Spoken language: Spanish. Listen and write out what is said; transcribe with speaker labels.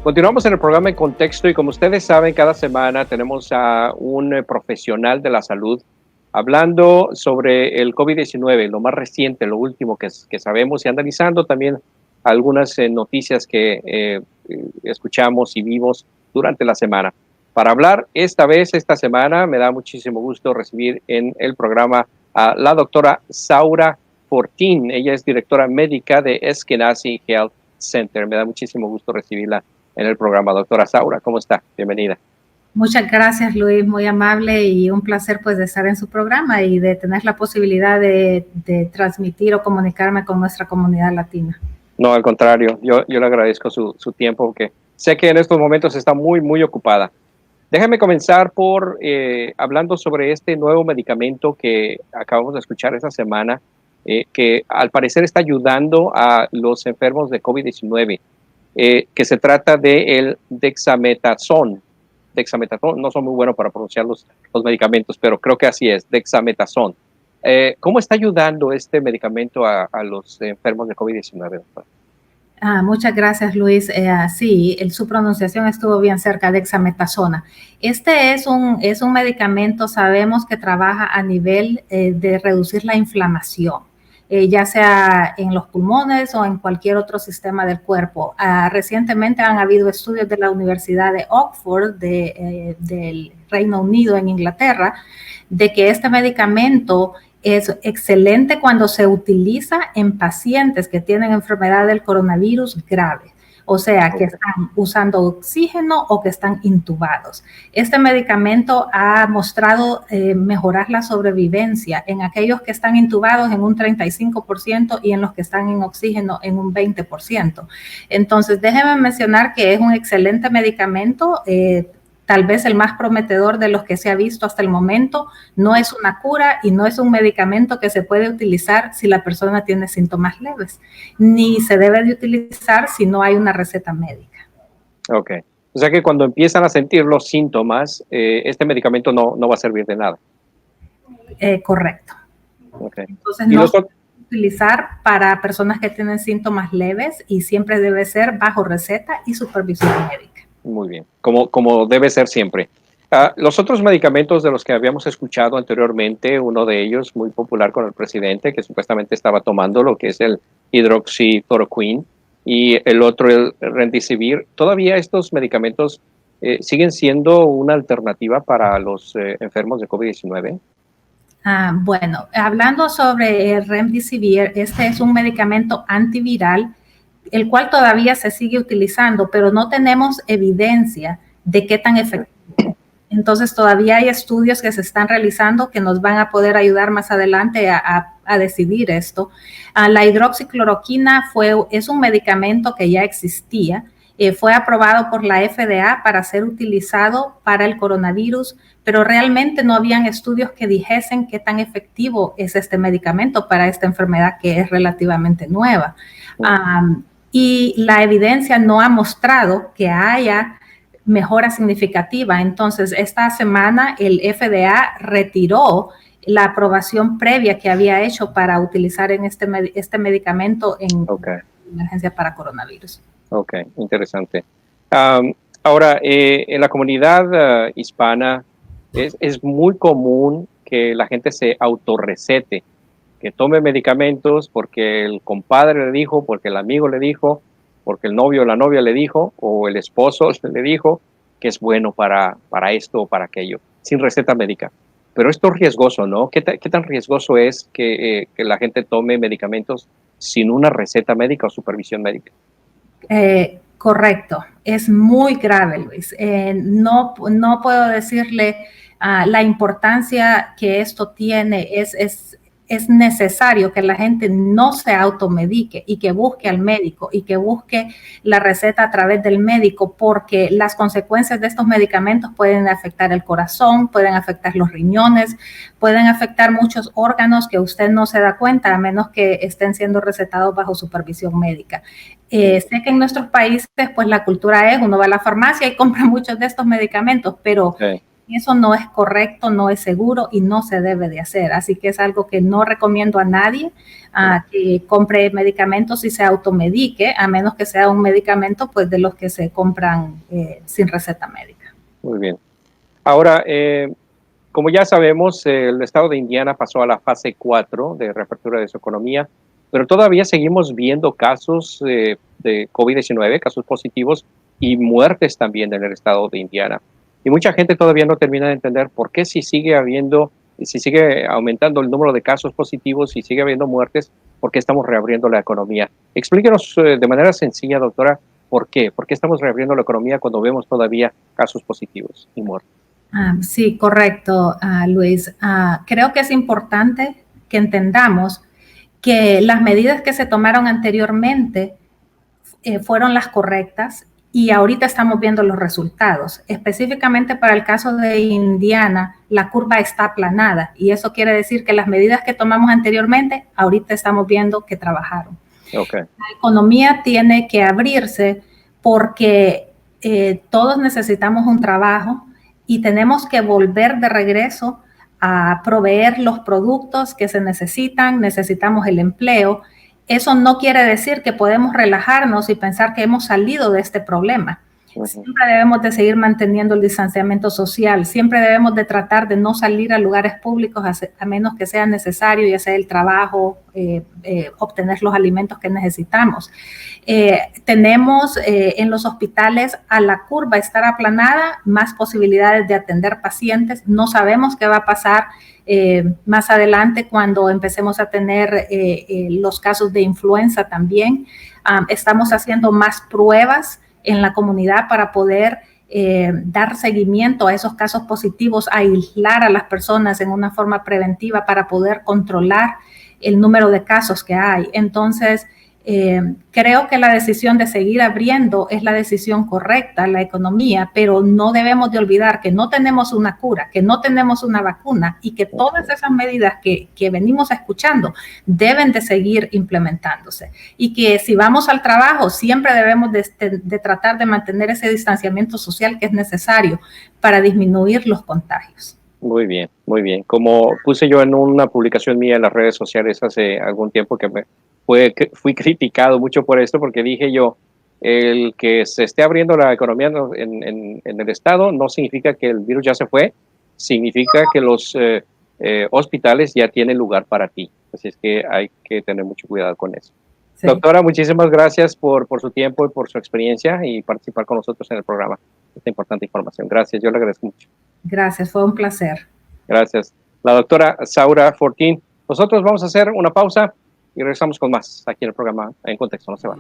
Speaker 1: Continuamos en el programa En Contexto y como ustedes saben, cada semana tenemos a un profesional de la salud hablando sobre el COVID-19, lo más reciente, lo último que sabemos y analizando también algunas noticias que escuchamos y vimos durante la semana. Para hablar esta semana, me da muchísimo gusto recibir en el programa a la doctora Saura Fortín. Ella es directora médica de Eskenazi Health Center. Me da muchísimo gusto recibirla en el programa. Doctora Saura, ¿cómo está? Bienvenida.
Speaker 2: Muchas gracias, Luis, muy amable y un placer pues de estar en su programa y de tener la posibilidad de transmitir o comunicarme con nuestra comunidad latina.
Speaker 1: No, al contrario, yo le agradezco su tiempo, porque sé que en estos momentos está muy ocupada. Déjame comenzar por hablando sobre este nuevo medicamento que acabamos de escuchar esta semana, que al parecer está ayudando a los enfermos de COVID-19, que se trata del dexametasona. Dexametasona, no soy muy bueno para pronunciar los medicamentos, pero creo que así es, dexametasona. ¿Cómo está ayudando este medicamento a los enfermos de COVID-19, doctor?
Speaker 2: Muchas gracias, Luis. Sí, su pronunciación estuvo bien cerca, dexametasona. Este es un medicamento, sabemos que trabaja a nivel de reducir la inflamación, ya sea en los pulmones o en cualquier otro sistema del cuerpo. Recientemente han habido estudios de la Universidad de Oxford, del Reino Unido, en Inglaterra, de que este medicamento es excelente cuando se utiliza en pacientes que tienen enfermedad del coronavirus grave, o sea, que están usando oxígeno o que están intubados. Este medicamento ha mostrado mejorar la sobrevivencia en aquellos que están intubados en un 35% y en los que están en oxígeno en un 20%. Entonces, déjeme mencionar que es un excelente medicamento, tal vez el más prometedor de los que se ha visto hasta el momento. No es una cura y no es un medicamento que se puede utilizar si la persona tiene síntomas leves, ni se debe de utilizar si no hay una receta médica.
Speaker 1: Ok. O sea que cuando empiezan a sentir los síntomas, este medicamento no va a servir de nada.
Speaker 2: Correcto.
Speaker 1: Okay.
Speaker 2: Entonces no se puede utilizar para personas que tienen síntomas leves y siempre debe ser bajo receta y supervisión médica.
Speaker 1: Muy bien, como debe ser siempre. Los otros medicamentos de los que habíamos escuchado anteriormente, uno de ellos muy popular con el presidente, que supuestamente estaba tomando, lo que es el hidroxicloroquine, y el otro, el remdesivir. ¿Todavía estos medicamentos siguen siendo una alternativa para los enfermos de COVID-19?
Speaker 2: Bueno, hablando sobre el remdesivir, este es un medicamento antiviral, el cual todavía se sigue utilizando, pero no tenemos evidencia de qué tan efectivo. Entonces, todavía hay estudios que se están realizando que nos van a poder ayudar más adelante a decidir esto. La hidroxicloroquina es un medicamento que ya existía, fue aprobado por la FDA para ser utilizado para el coronavirus, pero realmente no habían estudios que dijesen qué tan efectivo es este medicamento para esta enfermedad que es relativamente nueva. Y la evidencia no ha mostrado que haya mejora significativa. Entonces, esta semana el FDA retiró la aprobación previa que había hecho para utilizar en este medicamento en emergencia para coronavirus.
Speaker 1: Ok, interesante. Ahora, en la comunidad hispana es muy común que la gente se autorrecete, que tome medicamentos porque el compadre le dijo, porque el amigo le dijo, porque el novio o la novia le dijo, o el esposo le dijo que es bueno para esto o para aquello, sin receta médica. Pero esto es riesgoso, ¿no? ¿Qué tan riesgoso es que la gente tome medicamentos sin una receta médica o supervisión médica?
Speaker 2: Correcto, es muy grave, Luis. No puedo decirle la importancia que esto tiene. Es necesario que la gente no se automedique y que busque al médico y que busque la receta a través del médico, porque las consecuencias de estos medicamentos pueden afectar el corazón, pueden afectar los riñones, pueden afectar muchos órganos que usted no se da cuenta a menos que estén siendo recetados bajo supervisión médica. Sé que en nuestros países pues la cultura es, uno va a la farmacia y compra muchos de estos medicamentos, pero Eso no es correcto, no es seguro y no se debe de hacer. Así que es algo que no recomiendo a nadie que compre medicamentos y se automedique, a menos que sea un medicamento pues de los que se compran sin receta médica.
Speaker 1: Muy bien. Ahora, como ya sabemos, el estado de Indiana pasó a la fase 4 de reapertura de su economía, pero todavía seguimos viendo casos de COVID-19, casos positivos y muertes también en el estado de Indiana. Y mucha gente todavía no termina de entender por qué si sigue aumentando el número de casos positivos, si sigue habiendo muertes, por qué estamos reabriendo la economía. Explíquenos de manera sencilla, doctora, ¿por qué? ¿Por qué estamos reabriendo la economía cuando vemos todavía casos positivos y muertes?
Speaker 2: Sí, correcto, Luis. Creo que es importante que entendamos que las medidas que se tomaron anteriormente fueron las correctas y ahorita estamos viendo los resultados. Específicamente para el caso de Indiana, la curva está aplanada y eso quiere decir que las medidas que tomamos anteriormente, ahorita estamos viendo que trabajaron.
Speaker 1: Okay.
Speaker 2: La economía tiene que abrirse porque todos necesitamos un trabajo y tenemos que volver de regreso a proveer los productos que se necesitan, necesitamos el empleo. Eso no quiere decir que podemos relajarnos y pensar que hemos salido de este problema. Siempre debemos de seguir manteniendo el distanciamiento social, siempre debemos de tratar de no salir a lugares públicos a menos que sea necesario, ya sea el trabajo, obtener los alimentos que necesitamos. Tenemos en los hospitales a la curva estar aplanada, más posibilidades de atender pacientes, no sabemos qué va a pasar más adelante cuando empecemos a tener los casos de influenza también. Estamos haciendo más pruebas en la comunidad para poder dar seguimiento a esos casos positivos, aislar a las personas en una forma preventiva para poder controlar el número de casos que hay. Entonces, creo que la decisión de seguir abriendo es la decisión correcta, la economía, pero no debemos de olvidar que no tenemos una cura, que no tenemos una vacuna y que todas esas medidas que venimos escuchando deben de seguir implementándose. Y que si vamos al trabajo, siempre debemos de tratar de mantener ese distanciamiento social que es necesario para disminuir los contagios.
Speaker 1: Muy bien, muy bien. Como puse yo en una publicación mía en las redes sociales hace algún tiempo que fui criticado mucho por esto porque dije yo, el que se esté abriendo la economía en el estado no significa que el virus ya se fue, significa que los hospitales ya tienen lugar para ti. Así es que hay que tener mucho cuidado con eso. Sí. Doctora, muchísimas gracias por su tiempo y por su experiencia y participar con nosotros en el programa. Esta importante información. Gracias, yo le agradezco mucho.
Speaker 2: Gracias, fue un placer.
Speaker 1: Gracias. La doctora Saura Fortín. Nosotros vamos a hacer una pausa y regresamos con más aquí en el programa En Contexto. No se van.